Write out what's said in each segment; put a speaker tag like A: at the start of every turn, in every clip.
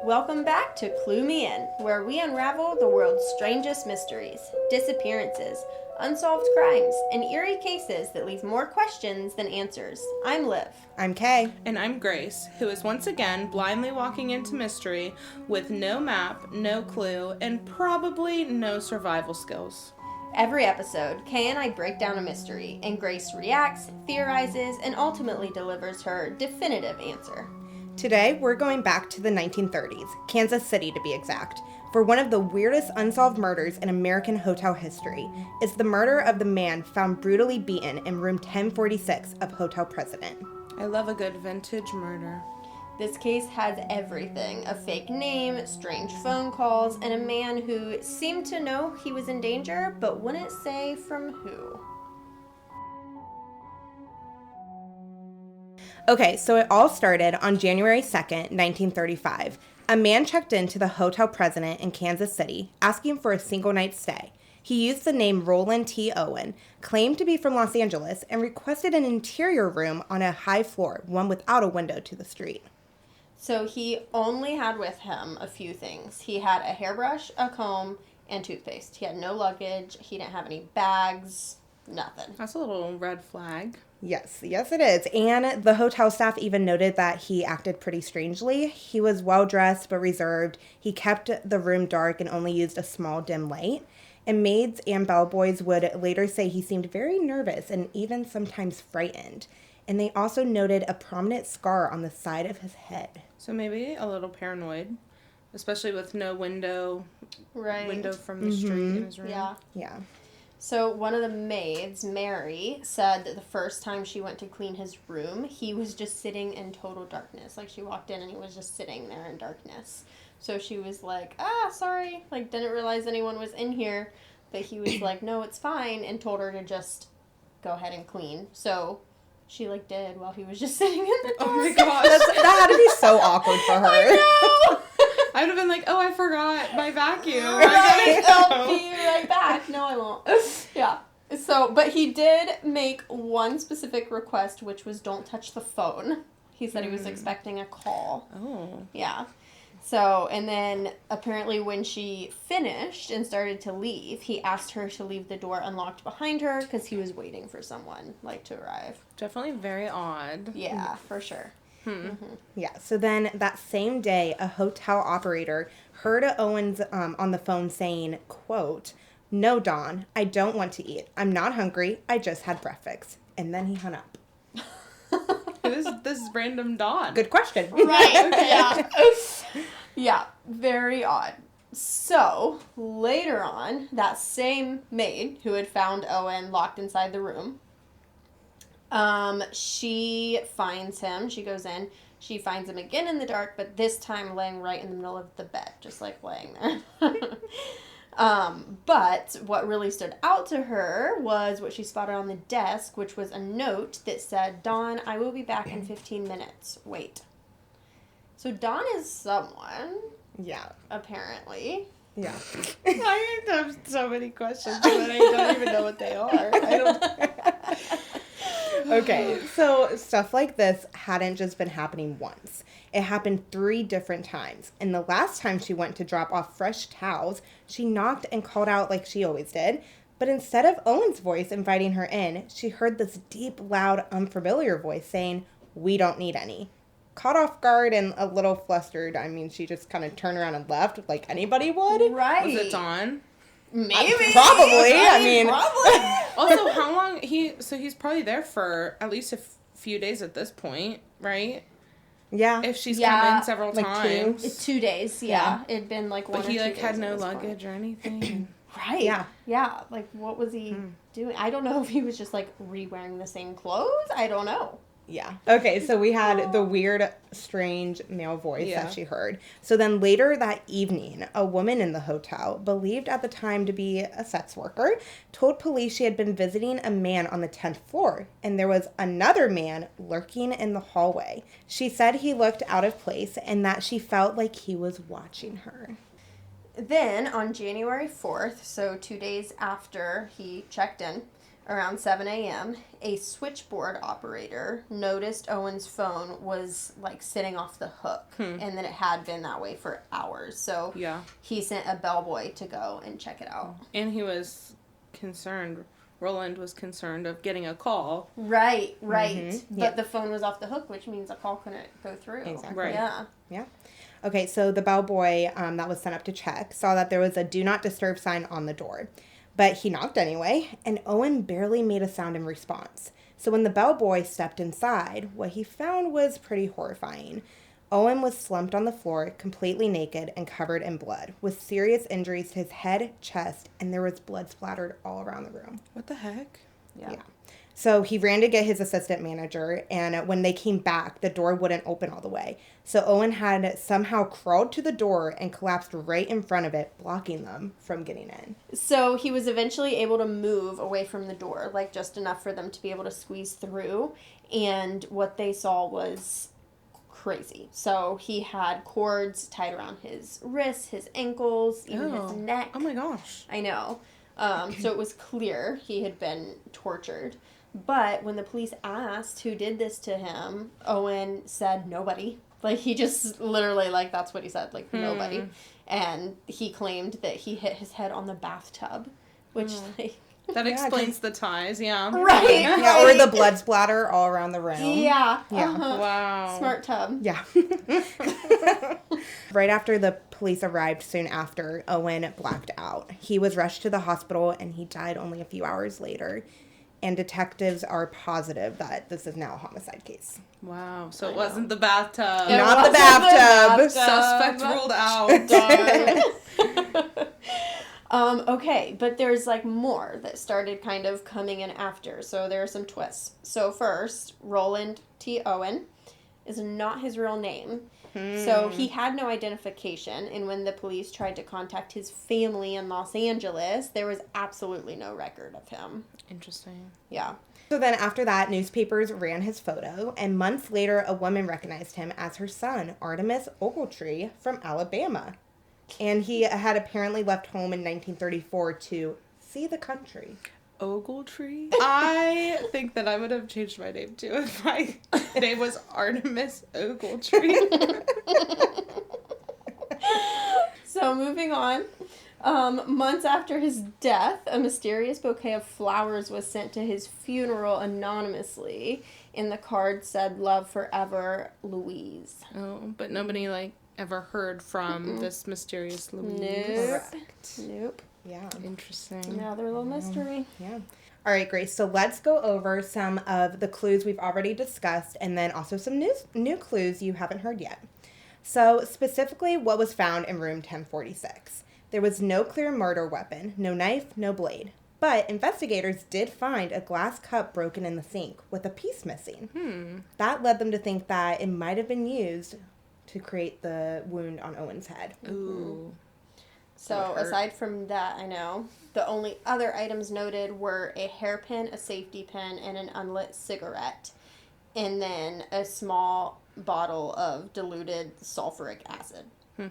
A: Welcome back to Clue Me In, where we unravel the world's strangest mysteries, disappearances, unsolved crimes, and eerie cases that leave more questions than answers. I'm Liv.
B: I'm Kay.
C: And I'm Grace, who is once again blindly walking into mystery with no map, no clue, and probably no survival skills.
A: Every episode, Kay and I break down a mystery, and Grace reacts, theorizes, and ultimately delivers her definitive answer.
B: Today, we're going back to the 1930s, Kansas City to be exact, for one of the weirdest unsolved murders in American hotel history. It's the murder of the man found brutally beaten in room 1046 of Hotel President.
C: I love a good vintage murder.
A: This case has everything: a fake name, strange phone calls, and a man who seemed to know he was in danger, but wouldn't say from who.
B: Okay, so it all started on January 2nd, 1935. A man checked into the Hotel President in Kansas City, asking for a single night stay. He used the name Ronald T. Owen, claimed to be from Los Angeles, and requested an interior room on a high floor, one without a window to the street.
A: So he only had with him a few things. He had a hairbrush, a comb, and toothpaste. He had no luggage. He didn't have any bags. Nothing.
C: That's a little red flag.
B: Yes it is. And the hotel staff even noted that he acted pretty strangely. He was well-dressed but reserved. He kept the room dark and only used a small dim light. And maids and bellboys would later say he seemed very nervous and even sometimes frightened. And they also noted a prominent scar on the side of his head.
C: So maybe a little paranoid, especially with no window from the street in his room.
A: Yeah. So one of the maids, Mary, said that the first time she went to clean his room, he was just sitting in total darkness. Like, she walked in and he was just sitting there in darkness. So she was like, sorry, like, didn't realize anyone was in here. But he was like, no, it's fine, and told her to just go ahead and clean. So she, like, did while he was just sitting in the dark.
C: Oh my gosh.
B: That had to be so awkward for her.
A: I know!
C: I would have been like, oh, I forgot my vacuum.
A: Right, I'll be right back. No, I won't. Yeah. So, but he did make one specific request, which was don't touch the phone. He said he was expecting a call.
C: Oh.
A: Yeah. So, and then apparently when she finished and started to leave, he asked her to leave the door unlocked behind her because he was waiting for someone, like, to arrive.
C: Definitely very odd.
A: Yeah, for sure. Mm-hmm.
B: Yeah, so then that same day, a hotel operator heard Owens on the phone saying, quote, "No, Dawn, I don't want to eat. I'm not hungry. I just had breakfast." And then he hung up.
C: This is random Dawn.
B: Good question.
A: Right, yeah. Yeah, very odd. So, later on, that same maid who had found Owen locked inside the room, she finds him. She goes in. She finds him again in the dark, but this time laying right in the middle of the bed, just like laying there. But what really stood out to her was what she spotted on the desk, which was a note that said, "Dawn, I will be back in 15 minutes. Wait." So Dawn is someone.
B: Yeah.
A: Apparently.
B: Yeah.
C: I have so many questions, but I don't even know what they are.
B: Okay, so stuff like this hadn't just been happening once. It happened 3 different times. And the last time she went to drop off fresh towels, she knocked and called out like she always did. But instead of Owen's voice inviting her in, she heard this deep, loud, unfamiliar voice saying, "We don't need any." Caught off guard and a little flustered, I mean, she just kind of turned around and left like anybody would.
A: Right.
C: Was it Dawn?
A: Maybe.
B: Probably. I mean.
A: Probably.
C: Also, how long he's probably there for at least a few days at this point, right?
B: Yeah.
C: If she's come in several
B: like
C: times.
A: 2 days, yeah. It'd been like 1
C: But
A: or 2
C: he
A: days
C: had
A: at
C: no
A: this
C: luggage
A: point.
C: or anything.
A: Right.
B: Yeah.
A: Yeah. Like, what was he doing? I don't know if he was just, like, re-wearing the same clothes. I don't know.
B: Yeah. Okay, so we had the weird, strange male voice that she heard. So then later that evening, a woman in the hotel, believed at the time to be a sex worker, told police she had been visiting a man on the 10th floor, and there was another man lurking in the hallway. She said he looked out of place and that she felt like he was watching her.
A: Then, on January 4th, so 2 days after he checked in, Around 7 a.m., a switchboard operator noticed Owen's phone was, like, sitting off the hook, and then it had been that way for hours. So he sent a bellboy to go and check it out.
C: And he was concerned. Roland was concerned of getting a call.
A: Right.
B: Mm-hmm.
A: But the phone was off the hook, which means a call couldn't go through.
B: Exactly.
C: Right.
B: Yeah. Okay, so the bellboy that was sent up to check saw that there was a do not disturb sign on the door. But he knocked anyway, and Owen barely made a sound in response. So when the bellboy stepped inside, what he found was pretty horrifying. Owen was slumped on the floor, completely naked and covered in blood, with serious injuries to his head, chest, and there was blood splattered all around the room.
C: What the heck?
A: Yeah.
B: So he ran to get his assistant manager, and when they came back, the door wouldn't open all the way. So Owen had somehow crawled to the door and collapsed right in front of it, blocking them from getting in.
A: So he was eventually able to move away from the door, like just enough for them to be able to squeeze through. And what they saw was crazy. So he had cords tied around his wrists, his ankles, even his neck.
C: Oh my gosh.
A: I know. So it was clear he had been tortured. But when the police asked who did this to him, Owen said nobody. Like, he just literally, like, that's what he said, like, nobody. And he claimed that he hit his head on the bathtub, which, like...
C: That explains the ties,
A: Right.
B: Yeah, or the blood splatter all around the room.
A: Yeah.
C: Wow.
A: Smart tub.
B: Yeah. Right after the police arrived soon after, Owen blacked out. He was rushed to the hospital, and he died only a few hours later. And detectives are positive that this is now a homicide case.
C: Wow. So it wasn't the bathtub.
B: Not the bathtub.
C: Suspect ruled out.
A: Darn. Okay, but there's, like, more that started kind of coming in after. So there are some twists. So first, Roland T. Owen is not his real name. So he had no identification, and when the police tried to contact his family in Los Angeles, there was absolutely no record of him.
C: Interesting.
A: Yeah.
B: So then after that, newspapers ran his photo, and months later, a woman recognized him as her son, Artemus Ogletree, from Alabama. And he had apparently left home in 1934 to see the country.
C: Ogletree? I think that I would have changed my name too if my name was Artemus Ogletree.
A: So moving on. Months after his death, a mysterious bouquet of flowers was sent to his funeral anonymously, and the card said, "Love forever, Louise."
C: Oh, but nobody, like, ever heard from this mysterious Louise.
A: Nope.
B: Yeah.
C: Interesting.
A: Another little mystery.
B: Yeah. All right, Grace. So let's go over some of the clues we've already discussed, and then also some new clues you haven't heard yet. So specifically, what was found in room 1046. There was no clear murder weapon, no knife, no blade. But investigators did find a glass cup broken in the sink with a piece missing. That led them to think that it might have been used to create the wound on Owen's head.
C: Ooh.
A: So aside from that, I know, the only other items noted were a hairpin, a safety pin, and an unlit cigarette. And then a small bottle of diluted sulfuric acid.
B: Yeah.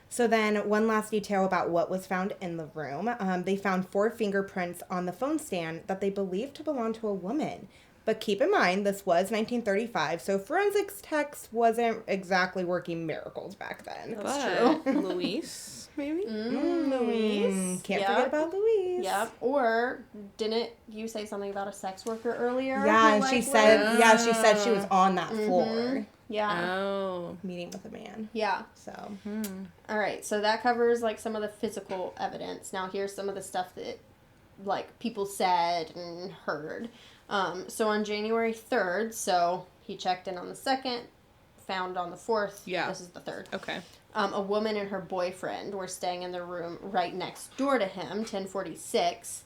B: So then one last detail about what was found in the room. They found 4 fingerprints on the phone stand that they believed to belong to a woman. But keep in mind, this was 1935, so forensics techs wasn't exactly working miracles back then.
C: That's true. Louise, maybe?
A: Louise.
B: Can't forget about Louise.
A: Yep. Or didn't you say something about a sex worker earlier?
B: Yeah, and she said she was on that floor.
A: Yeah.
C: Oh.
B: Meeting with a man.
A: Yeah.
B: So.
A: All right. So that covers, like, some of the physical evidence. Now here's some of the stuff that, like, people said and heard. So on January 3rd, so he checked in on the 2nd, found on the 4th.
C: Yeah.
A: This is the 3rd.
C: Okay.
A: A woman and her boyfriend were staying in the room right next door to him, 1046,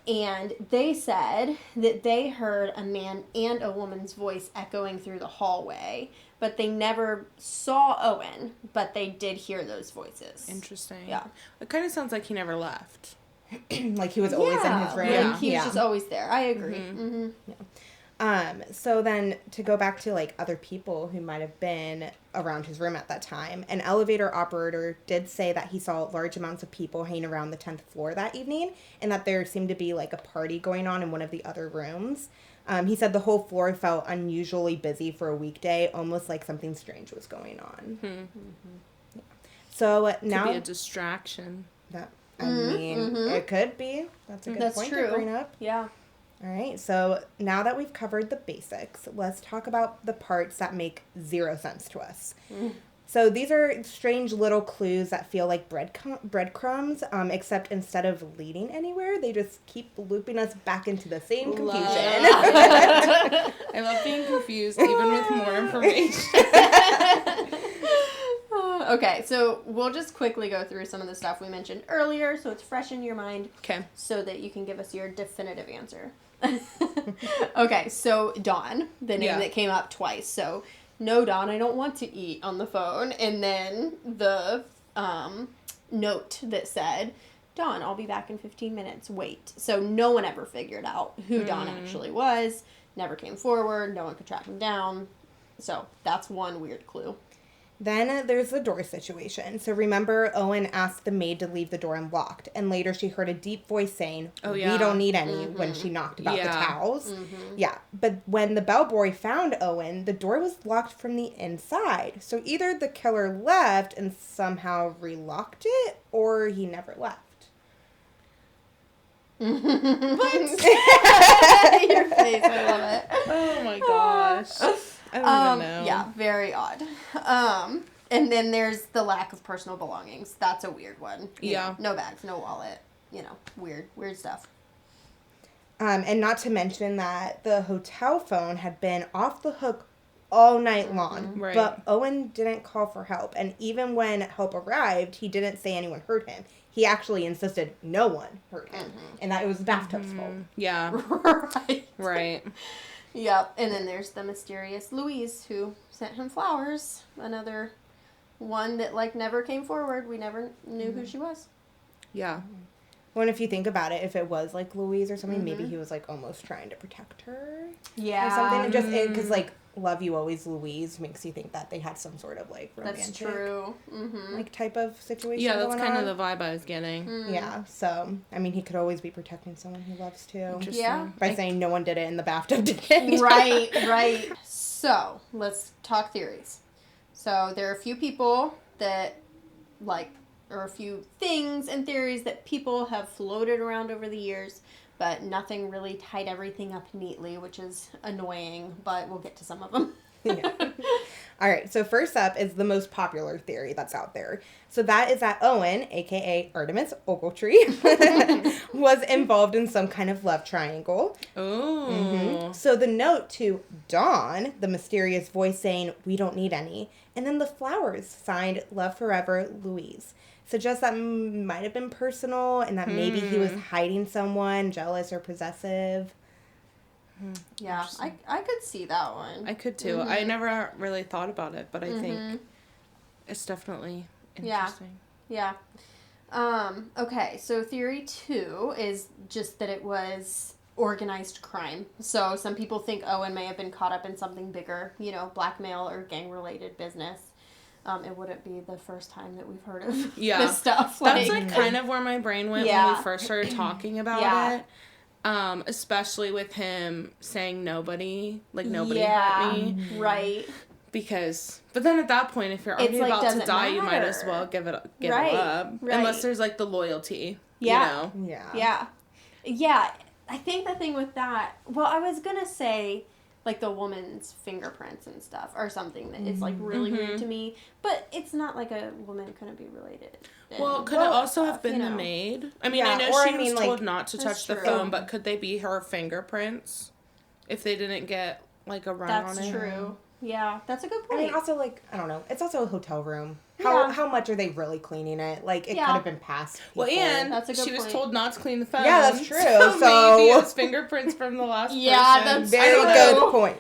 A: and they said that they heard a man and a woman's voice echoing through the hallway, but they never saw Owen, but they did hear those voices.
C: Interesting.
A: Yeah.
C: It kind of sounds like he never left.
B: Like he was always in his room.
A: Like he was just always there. I agree.
C: Mm-hmm.
B: So then to go back to like other people who might have been around his room at that time, an elevator operator did say that he saw large amounts of people hanging around the 10th floor that evening and that there seemed to be like a party going on in one of the other rooms. He said the whole floor felt unusually busy for a weekday, almost like something strange was going on. Yeah. So now
C: Could be a distraction.
B: It could be. That's a good point to bring up.
A: Yeah.
B: All right, so now that we've covered the basics, let's talk about the parts that make zero sense to us. So these are strange little clues that feel like breadcrumbs, except instead of leading anywhere, they just keep looping us back into the same confusion.
C: I love being confused, even with more information.
A: Okay, so we'll just quickly go through some of the stuff we mentioned earlier, so it's fresh in your mind.
C: Okay.
A: So that you can give us your definitive answer. Okay, so Dawn, the name that came up twice. So, no, Dawn, I don't want to eat on the phone. And then the note that said, Dawn, I'll be back in 15 minutes. Wait. So no one ever figured out who Dawn actually was. Never came forward. No one could track him down. So that's one weird clue.
B: Then there's the door situation. So remember, Owen asked the maid to leave the door unlocked, and later she heard a deep voice saying, we don't need any, when she knocked about the towels. Yeah, but when the bellboy found Owen, the door was locked from the inside. So either the killer left and somehow relocked it, or he never left.
A: What? Your face, I love it.
C: Oh my gosh. I don't even know.
A: Yeah, very odd. And then there's the lack of personal belongings. That's a weird one. You know, no bags, no wallet. You know, weird stuff.
B: And not to mention that the hotel phone had been off the hook all night long.
C: Right.
B: But Owen didn't call for help. And even when help arrived, he didn't say anyone hurt him. He actually insisted no one hurt him. And that it was the bathtub's fault.
C: Yeah. Right.
A: Yep. And then there's the mysterious Louise who sent him flowers. Another one that, like, never came forward. We never knew who she was.
C: Yeah.
B: Well, and if you think about it, if it was, like, Louise or something, maybe he was, like, almost trying to protect her.
A: Yeah.
B: Or something. And just, because, like, love you always, Louise, makes you think that they had some sort of, like, romantic.
A: That's true.
B: Like, type of situation
C: Yeah, that's
B: going
C: kind
B: on.
C: of the vibe I was getting.
B: Yeah, so, I mean, he could always be protecting someone he loves, too.
A: Yeah.
B: By saying no one did it and the bathtub did it.
A: Right. So, let's talk theories. So, there are a few people that, like, or a few things and theories that people have floated around over the years, but nothing really tied everything up neatly, which is annoying, but we'll get to some of them.
B: Yeah. All right, so first up is the most popular theory that's out there. So that is that Owen, a.k.a. Artemus Ogletree, was involved in some kind of love triangle.
C: Oh.
B: So the note to Dawn, the mysterious voice saying, we don't need any, and then the flowers signed Love Forever, Louise. Suggests that might have been personal and that maybe he was hiding someone, jealous or possessive.
A: Yeah, I could see that one.
C: I could too. I never really thought about it, but I think it's definitely interesting.
A: Yeah. Okay, so theory 2 is just that it was organized crime. So some people think Owen may have been caught up in something bigger, you know, blackmail or gang-related business. It wouldn't be the first time that we've heard of this stuff.
C: That's like kind of where my brain went when we first started talking about it. Especially with him saying nobody hurt me.
A: Right.
C: But then at that point, if you're already
A: like,
C: about to
A: doesn't
C: die, you might as
A: matter.
C: well give it up.
A: Right.
C: Unless there's like the loyalty,
A: Yeah.
C: you know?
A: Yeah. I think the thing with that, well, I was going to say, like, the woman's fingerprints and stuff are something that is, like, really weird to me. But it's not like a woman couldn't be related.
C: Well, could it also have been the maid? I mean, I know she was told not to touch the phone, but could they be her fingerprints if they didn't get, like, a run on it?
A: That's true. Yeah, that's a good point.
B: I mean, also, like, I don't know. It's also a hotel room. How much are they really cleaning it? Like, it could have been past people.
C: Well, and
A: that's a good
C: she was
A: point.
C: told not to clean the phone.
B: Yeah, that's true.
C: So maybe it's fingerprints from the last person.
A: That's
B: very good point.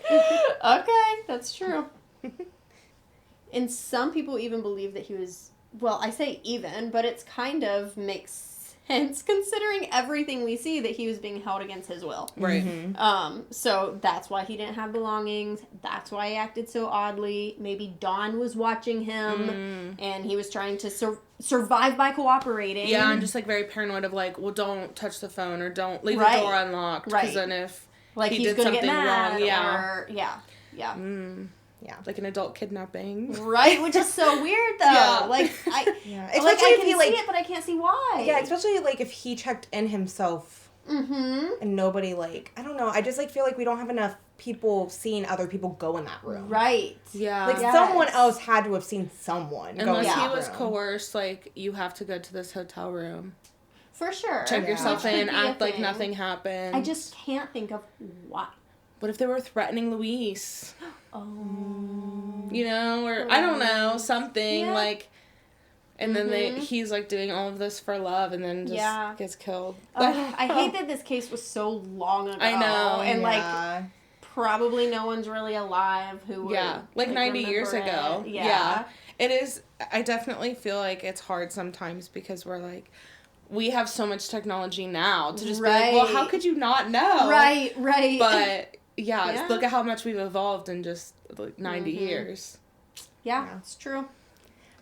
A: Okay, that's true. And some people even believe that he was, well, I say even, but it's kind of makes sense considering everything we see that he was being held against his will.
C: Right.
A: So that's why he didn't have belongings. That's why he acted so oddly. Maybe Dawn was watching him and he was trying to survive by cooperating.
C: Yeah, I'm just like very paranoid of like, well, don't touch the phone or don't leave the door unlocked. Because then if
A: like
C: he
A: he's
C: did
A: gonna
C: something
A: get mad
C: wrong,
A: or
B: Yeah.
C: Like an adult kidnapping.
A: Right, which is so weird though.
C: Yeah.
A: Like I
B: Especially
A: like I
B: if
A: can
B: he,
A: see it, but I can't see why.
B: Yeah, especially like if he checked in himself and nobody like, I don't know, I just like feel like we don't have enough people seeing other people go in that room.
A: Right.
C: Yeah.
B: Like someone else had to have seen someone go in
C: Unless
B: that
C: he was
B: room.
C: coerced, like, you have to go to this hotel room.
A: For sure.
C: Check yourself in,
A: Which could be
C: act
A: a
C: like
A: thing.
C: nothing happened.
A: I just can't think of why.
C: What if they were threatening Luis?
A: Oh.
C: You know, or I don't know, something
A: Yeah.
C: like, and then he's like doing all of this for love and then just gets killed.
A: I hate that this case was so long ago.
C: I know.
A: And like probably no one's really alive who would
C: like 90 years
A: remember
C: ago.
A: it.
C: Yeah. It is, I definitely feel like it's hard sometimes because we're like, we have so much technology now to just be like, well, how could you not know?
A: Right.
C: But yeah, look at how much we've evolved in just like 90 years.
A: Yeah, it's true.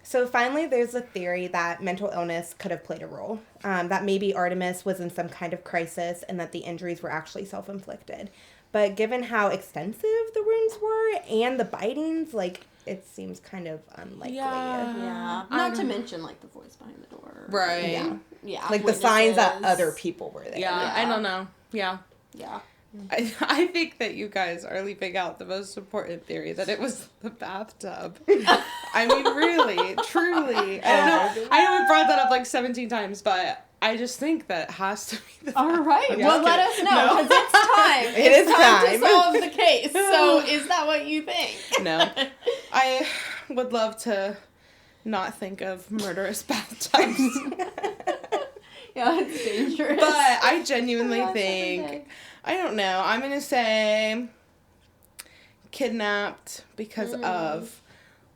B: So finally, there's a theory that mental illness could have played a role. That maybe Artemis was in some kind of crisis and that the injuries were actually self-inflicted. But given how extensive the wounds were and the bitings, like, it seems kind of unlikely.
A: Yeah. Not to mention, like, the voice behind the door.
C: Right.
A: Yeah.
B: Like, the signs that other people were there.
C: Yeah, I don't know. Yeah. I think that you guys are leaving out the most important theory, that it was the bathtub. I mean, really, truly. I don't know. I know we brought that up like 17 times, but I just think that it has to be the
A: All right.
C: bathtub.
A: Well, let us know, because it's time.
B: It is
A: time to solve the case. So is that what you think?
C: No. I would love to not think of murderous bathtubs.
A: Yeah, it's dangerous.
C: But I genuinely think, I don't know, I'm going to say kidnapped because of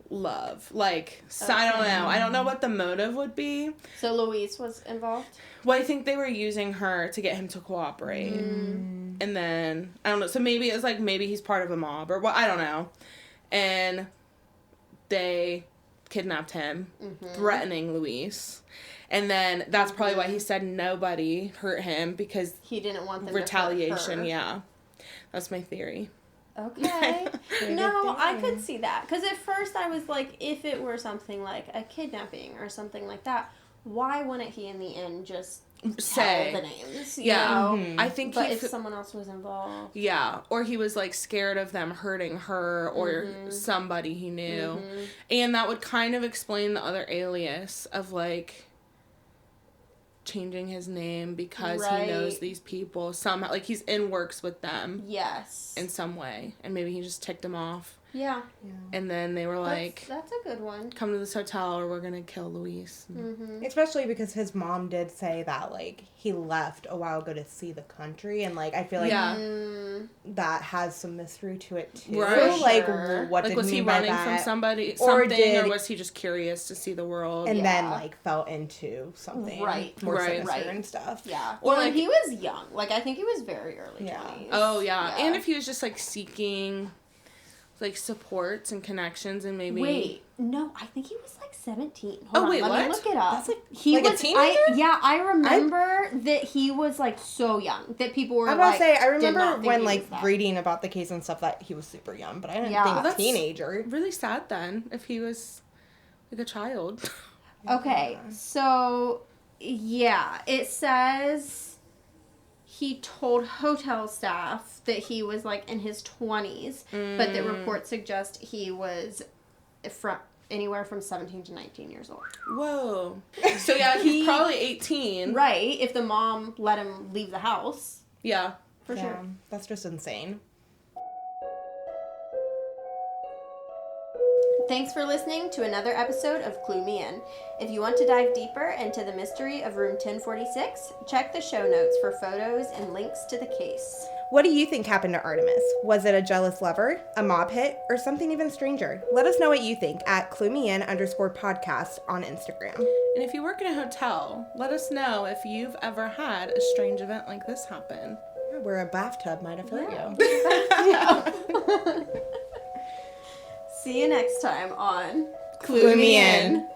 C: love. Like, I don't know. I don't know what the motive would be.
A: So Luis was involved?
C: Well, I think they were using her to get him to cooperate. And then, I don't know. So maybe it was like, maybe he's part of a mob or what, I don't know. And they kidnapped him, threatening Luis. And then that's probably why he said nobody hurt him, because
A: he didn't want them
C: retaliation,
A: to hurt her.
C: Yeah. That's my theory.
A: Okay. No, I could see that. Because at first I was like, if it were something like a kidnapping or something like that, why wouldn't he in the end just say the names? You know?
C: I think
A: but if someone else was involved.
C: Yeah. Or he was like scared of them hurting her or somebody he knew. And that would kind of explain the other alias of like changing his name because he knows these people somehow, like he's in works with them in some way, and maybe he just ticked them off and then they were like,
A: that's a good one,
C: come to this hotel or we're gonna kill Luis.
B: Especially because his mom did say that like he left a while ago to see the country, and like I feel like that has some mystery to it too, like what did
C: was he
B: by
C: running
B: that?
C: from somebody or was he just curious to see the world
B: and then like fell into something more sinister and stuff.
A: Well, like, he was young, like I think he was very early 20s.
C: And if he was just like seeking like supports and connections and maybe
A: I think he was like 17. Hold on,
C: let
A: me look it up.
B: That's like
A: he
B: like
A: was
B: a teenager?
A: I remember that he was like so young that people were
B: I remember when like reading about the case and stuff that he was super young, but I didn't think a teenager.
C: Really sad then if he was like a child.
A: Okay, so it says he told hotel staff that he was like in his 20s, but the reports suggest he was from anywhere from 17 to 19 years old.
C: Whoa. So he's probably 18.
A: Right, if the mom let him leave the house.
C: Yeah.
A: For sure.
B: That's just insane.
A: Thanks for listening to another episode of Clue Me In. If you want to dive deeper into the mystery of room 1046, check the show notes for photos and links to the case.
B: What do you think happened to Artemis? Was it a jealous lover, a mob hit, or something even stranger? Let us know what you think at cluemein_podcast on Instagram.
C: And if you work in a hotel, let us know if you've ever had a strange event like this happen.
B: Yeah, where a bathtub might have hurt you.
A: See you next time on
B: Clue Me In.